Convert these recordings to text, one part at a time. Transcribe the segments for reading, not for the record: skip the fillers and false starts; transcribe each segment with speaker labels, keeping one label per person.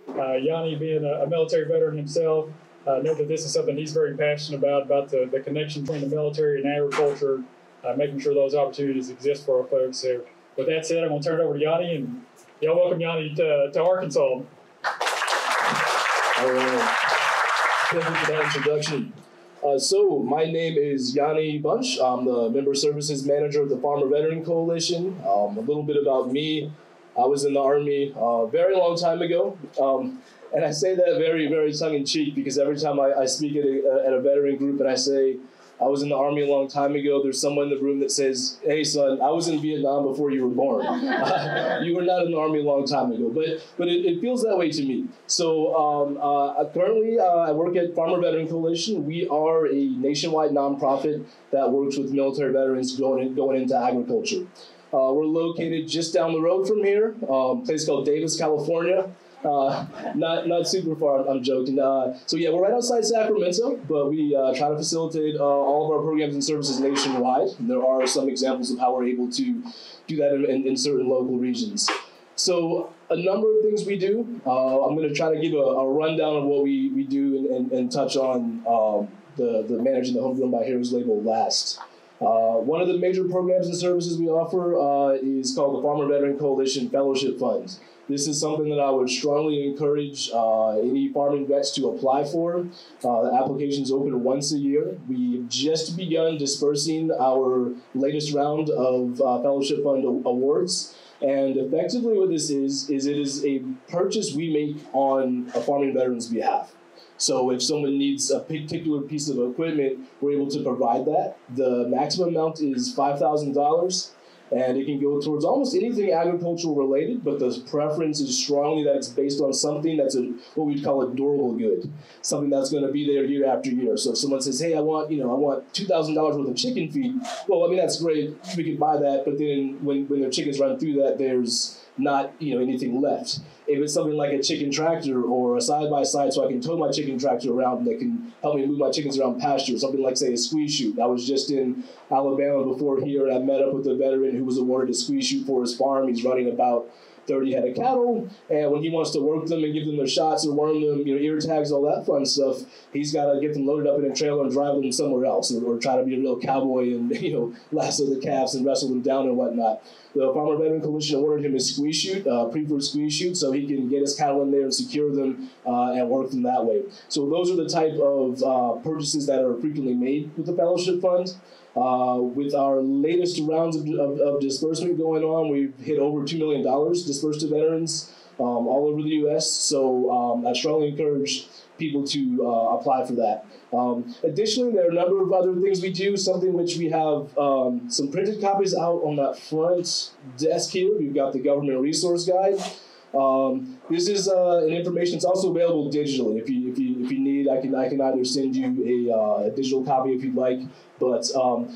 Speaker 1: Yani being a military veteran himself, know that this is something he's very passionate about the connection between the military and agriculture, making sure those opportunities exist for our folks. So with that said, I'm going to turn it over to Yani, and y'all welcome Yani to Arkansas.
Speaker 2: All right. Thank you for that introduction. So my name is Yani Bunch. I'm the Member Services Manager of the Farmer Veteran Coalition. A little bit about me. I was in the Army a very long time ago. And I say that very, very tongue-in-cheek because every time I speak at a veteran group and I say, I was in the Army a long time ago, there's someone in the room that says, hey, son, I was in Vietnam before you were born. You were not in the Army a long time ago. But it feels that way to me. So currently, I work at Farmer Veteran Coalition. We are a nationwide nonprofit that works with military veterans going into agriculture. We're located just down the road from here, a place called Davis, California. Not super far, I'm joking. So yeah, we're right outside Sacramento, but we try to facilitate all of our programs and services nationwide. There are some examples of how we're able to do that in certain local regions. So a number of things we do. I'm going to try to give a rundown of what we do and touch on the Managing the Homegrown by Heroes label last. One of the major programs and services we offer is called the Farmer Veteran Coalition Fellowship Fund. This is something that I would strongly encourage any farming vets to apply for. The application's open once a year. We've just begun dispersing our latest round of Fellowship Fund awards. And effectively what this is it is a purchase we make on a farming veteran's behalf. So if someone needs a particular piece of equipment, we're able to provide that. The maximum amount is $5,000, and it can go towards almost anything agricultural related, but the preference is strongly that it's based on something that's what we'd call a durable good, something that's going to be there year after year. So if someone says, hey, I want $2,000 worth of chicken feed, well, I mean, that's great. We could buy that, but then when their chickens run through that, there's not anything left. If it's something like a chicken tractor or a side-by-side so I can tow my chicken tractor around that can help me move my chickens around pasture, something like, say, a squeeze chute. I was just in Alabama before here, and I met up with a veteran who was awarded a squeeze chute for his farm. He's running about 30 head of cattle, and when he wants to work them and give them their shots or worm them, ear tags, all that fun stuff, he's got to get them loaded up in a trailer and drive them somewhere else, or try to be a real cowboy and lasso the calves and wrestle them down and whatnot. The Farmer Veteran Coalition awarded him a squeeze chute, preferred squeeze chute, so he can get his cattle in there and secure them and work them that way. So those are the type of purchases that are frequently made with the Fellowship Fund. With our latest rounds of disbursement going on, we've hit over $2 million dispersed to veterans all over the U.S. So I strongly encourage people to apply for that. Additionally, there are a number of other things we do, something which we have some printed copies out on that front desk here. We've got the Government Resource Guide. This is an information. It's also available digitally. If you need, I can either send you a digital copy if you'd like. But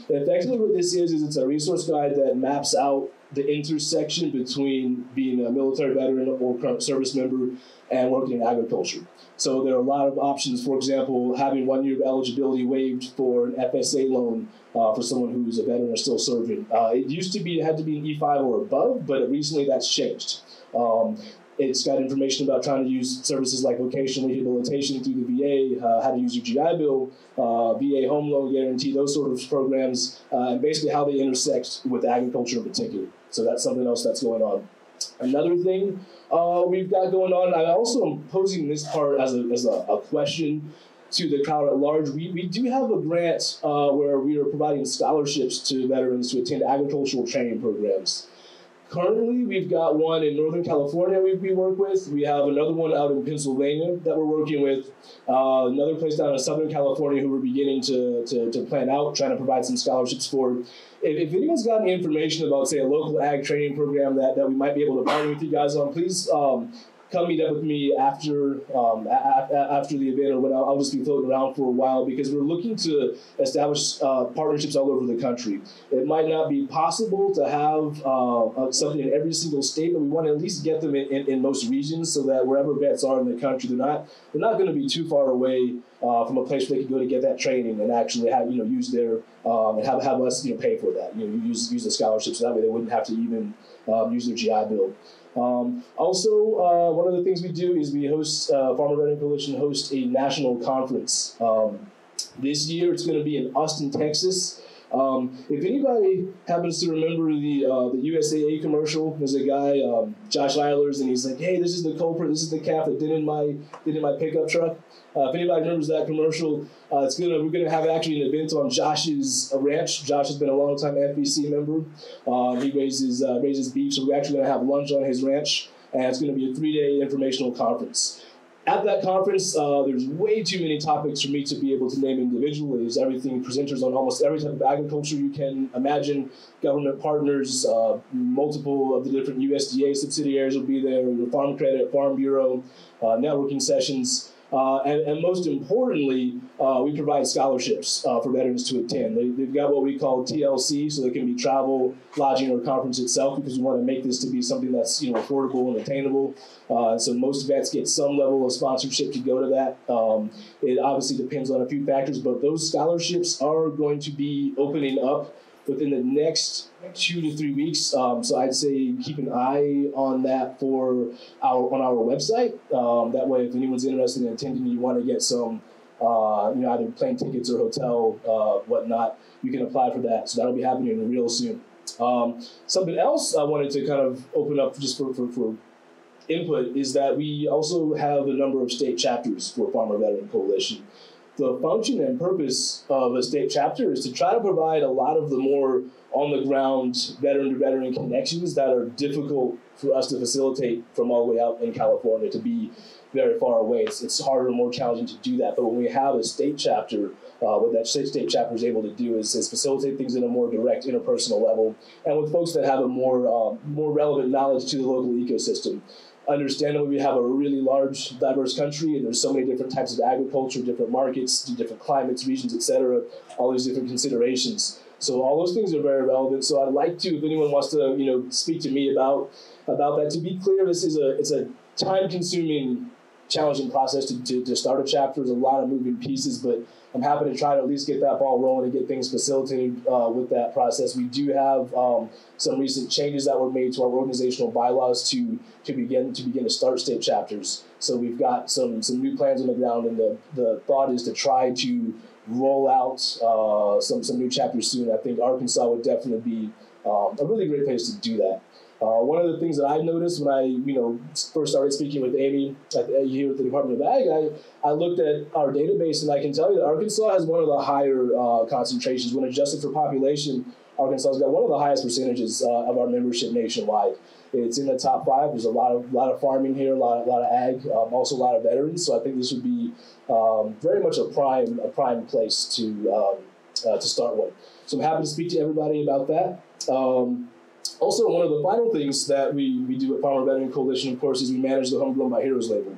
Speaker 2: effectively what this is it's a resource guide that maps out the intersection between being a military veteran or current service member and working in agriculture. So there are a lot of options. For example, having 1 year of eligibility waived for an FSA loan for someone who's a veteran or still serving. It used to be it had to be an E5 or above, but recently that's changed. It's got information about trying to use services like vocational rehabilitation through the VA, how to use your GI Bill, VA home loan guarantee, those sort of programs, and basically how they intersect with agriculture in particular. So that's something else that's going on. Another thing we've got going on, I also am posing this part as a question to the crowd at large. We do have a grant where we are providing scholarships to veterans to attend agricultural training programs. Currently, we've got one in Northern California we work with. We have another one out in Pennsylvania that we're working with. Another place down in Southern California who we're beginning to plan out, trying to provide some scholarships for. If anyone's got any information about, say, a local ag training program that we might be able to partner with you guys on, please come meet up with me after the event, or when I'll just be floating around for a while, because we're looking to establish partnerships all over the country. It might not be possible to have something in every single state, but we want to at least get them in most regions, so that wherever vets are in the country, they're not going to be too far away from a place where they can go to get that training and actually have use their and have us pay for that. Use the scholarships, so that way they wouldn't have to even use their GI Bill. Also, one of the things we do is we host, Farmer Veteran Coalition hosts a national conference. This year it's going to be in Austin, Texas. If anybody happens to remember the USAA commercial, there's a guy, Josh Eilers, and he's like, "Hey, this is the culprit. This is the calf that did in my pickup truck." If anybody remembers that commercial, we're gonna have actually an event on Josh's ranch. Josh has been a long time FBC member. He raises beef, so we're actually gonna have lunch on his ranch, and it's gonna be a 3-day informational conference. At that conference, there's way too many topics for me to be able to name individually. There's everything, presenters on almost every type of agriculture you can imagine, government partners, multiple of the different USDA subsidiaries will be there, your Farm Credit, Farm Bureau, networking sessions. And most importantly, we provide scholarships for veterans to attend. They've got what we call TLC, so they can be travel, lodging, or conference itself, because we want to make this to be something that's affordable and attainable. So most vets get some level of sponsorship to go to that. It obviously depends on a few factors, but those scholarships are going to be opening up within the next 2 to 3 weeks. So I'd say keep an eye on that on our website. That way, if anyone's interested in attending, you want to get some, either plane tickets or hotel, whatnot, you can apply for that. So that'll be happening real soon. Something else I wanted to kind of open up just for input is that we also have a number of state chapters for Farmer Veteran Coalition. The function and purpose of a state chapter is to try to provide a lot of the more on-the-ground veteran-to-veteran connections that are difficult for us to facilitate from all the way out in California to be very far away. It's harder and more challenging to do that. But when we have a state chapter, what that state chapter is able to do is facilitate things in a more direct interpersonal level, and with folks that have a more relevant knowledge to the local ecosystem. Understandably, we have a really large, diverse country, and there's so many different types of agriculture, different markets, different climates, regions, et cetera, all these different considerations. So all those things are very relevant. So I'd like to, if anyone wants to, speak to me about that. To be clear, it's a time-consuming, challenging process to start a chapter. There's a lot of moving pieces, but I'm happy to try to at least get that ball rolling and get things facilitated with that process. We do have some recent changes that were made to our organizational bylaws to begin to start state chapters. So we've got some new plans on the ground, and the thought is to try to roll out some new chapters soon. I think Arkansas would definitely be a really great place to do that. One of the things that I noticed when I, first started speaking with Amy here at the Department of Ag, I looked at our database, and I can tell you that Arkansas has one of the higher concentrations. When adjusted for population, Arkansas has got one of the highest percentages of our membership nationwide. It's in the top 5. There's a lot of farming here, a lot of ag, also a lot of veterans. So I think this would be very much a prime place to start with. So I'm happy to speak to everybody about that. Also, one of the final things that we do at Farmer Veteran Coalition, of course, is we manage the Homegrown by Heroes label.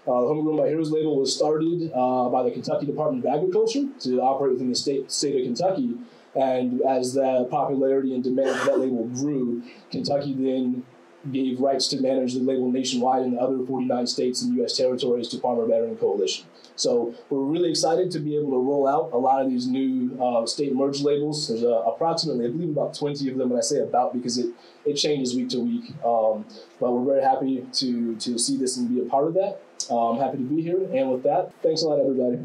Speaker 2: The Homegrown by Heroes label was started by the Kentucky Department of Agriculture to operate within the state of Kentucky. And as the popularity and demand for that label grew, Kentucky then gave rights to manage the label nationwide in the other 49 states and U.S. territories to Farmer Veteran Coalition. So we're really excited to be able to roll out a lot of these new state merge labels. There's approximately, I believe, about 20 of them, and I say about because it changes week to week. But we're very happy to see this and be a part of that. I'm happy to be here. And with that, thanks a lot, everybody.